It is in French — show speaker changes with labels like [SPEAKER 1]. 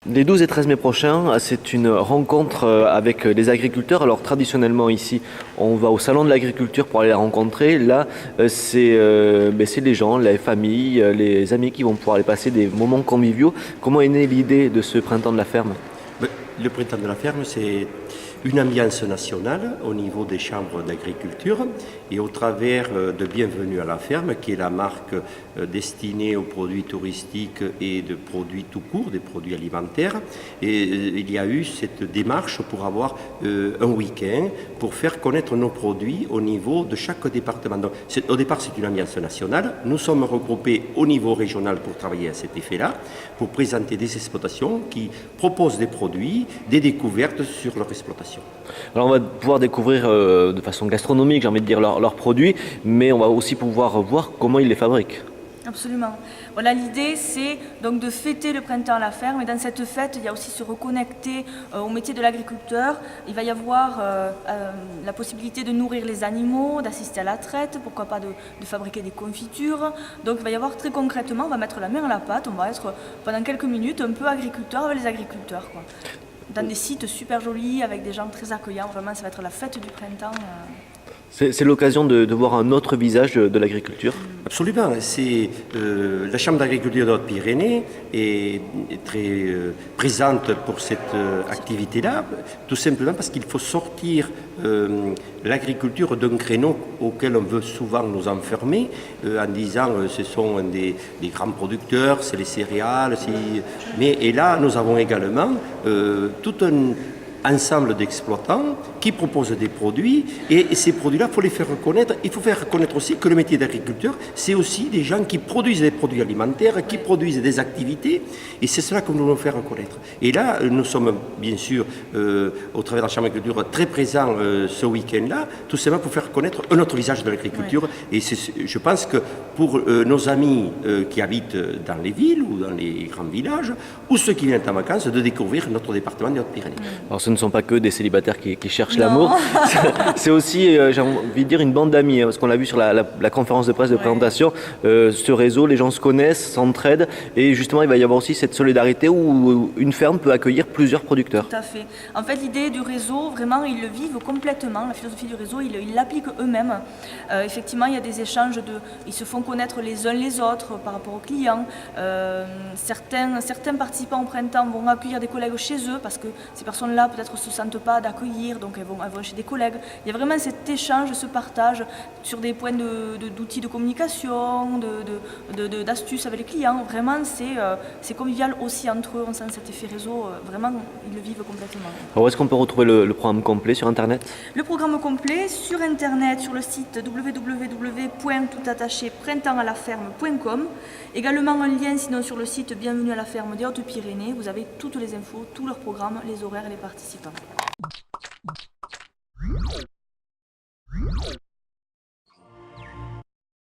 [SPEAKER 1] Les 12 et 13 mai prochains, c'est une rencontre avec les agriculteurs. Alors traditionnellement ici, on va au salon de l'agriculture pour aller les rencontrer. Là, c'est les gens, les familles, les amis qui vont pouvoir aller passer des moments conviviaux. Comment est née l'idée de ce printemps de la ferme?
[SPEAKER 2] Le printemps de la ferme, c'est une ambiance nationale au niveau des chambres d'agriculture et au travers de Bienvenue à la ferme, qui est la marque destinée aux produits touristiques et de produits tout court, des produits alimentaires. Et il y a eu cette démarche pour avoir un week-end pour faire connaître nos produits au niveau de chaque département. Donc, au départ, c'est une ambiance nationale. Nous sommes regroupés au niveau régional pour travailler à cet effet-là, pour présenter des exploitations qui proposent des produits, des découvertes sur leur exploitation.
[SPEAKER 1] Alors on va pouvoir découvrir de façon gastronomique, j'ai envie de dire, leurs produits, mais on va aussi pouvoir voir comment ils les fabriquent.
[SPEAKER 3] Absolument. Voilà, l'idée, c'est donc de fêter le printemps à la ferme. Et dans cette fête, il y a aussi se reconnecter au métier de l'agriculteur. Il va y avoir la possibilité de nourrir les animaux, d'assister à la traite, pourquoi pas de fabriquer des confitures. Donc il va y avoir très concrètement, on va mettre la main à la pâte, on va être pendant quelques minutes un peu agriculteur avec les agriculteurs, quoi. Dans des sites super jolis, avec des gens très accueillants. Vraiment, ça va être la fête du printemps.
[SPEAKER 1] C'est l'occasion de voir un autre visage de l'agriculture.
[SPEAKER 2] Absolument. C'est la Chambre d'agriculture de Haute-Pyrénées est très présente pour cette activité-là, tout simplement parce qu'il faut sortir l'agriculture d'un créneau auquel on veut souvent nous enfermer en disant ce sont des grands producteurs, c'est les céréales. Et là, nous avons également tout un ensemble d'exploitants qui proposent des produits et ces produits-là, il faut les faire reconnaître. Il faut faire reconnaître aussi que le métier d'agriculteur, c'est aussi des gens qui produisent des produits alimentaires, qui produisent des activités et c'est cela que nous voulons faire reconnaître. Et là, nous sommes bien sûr, au travers de la Chambre d'agriculture, très présents ce week-end-là, tout simplement pour faire reconnaître un autre visage de l'agriculture. Ouais. Et je pense que pour nos amis qui habitent dans les villes ou dans les grands villages, ou ceux qui viennent en vacances, de découvrir notre département des Hautes-Pyrénées.
[SPEAKER 1] Alors ce ne sont pas que des célibataires qui cherchent l'amour, c'est aussi, j'ai envie de dire, une bande d'amis, parce qu'on l'a vu sur la conférence de presse de présentation, ce réseau, les gens se connaissent, s'entraident, et justement il va y avoir aussi cette solidarité où une ferme peut accueillir plusieurs producteurs.
[SPEAKER 3] Tout à fait. En fait, l'idée du réseau, vraiment, ils le vivent complètement, la philosophie du réseau, ils l'appliquent eux-mêmes. Effectivement, il y a des échanges, ils se font connaître les uns les autres par rapport aux clients. Certains participants au printemps vont accueillir des collègues chez eux, parce que ces personnes-là peut-être ne se sentent pas d'accueillir, donc elles vont chez des collègues. Il y a vraiment cet échange, ce partage sur des points d'outils de communication, d'astuces avec les clients. Vraiment, c'est convivial aussi entre eux, on sent cet effet réseau, vraiment, ils le vivent complètement.
[SPEAKER 1] Alors, où est-ce qu'on peut retrouver le programme complet sur Internet?
[SPEAKER 3] Le programme complet sur Internet, sur le site www.toutattaché-printemps-à-la-ferme.com. Également un lien sinon sur le site Bienvenue à la ferme des Hautes-Pyrénées. Vous avez toutes les infos, tous leurs programmes, les horaires et les participants.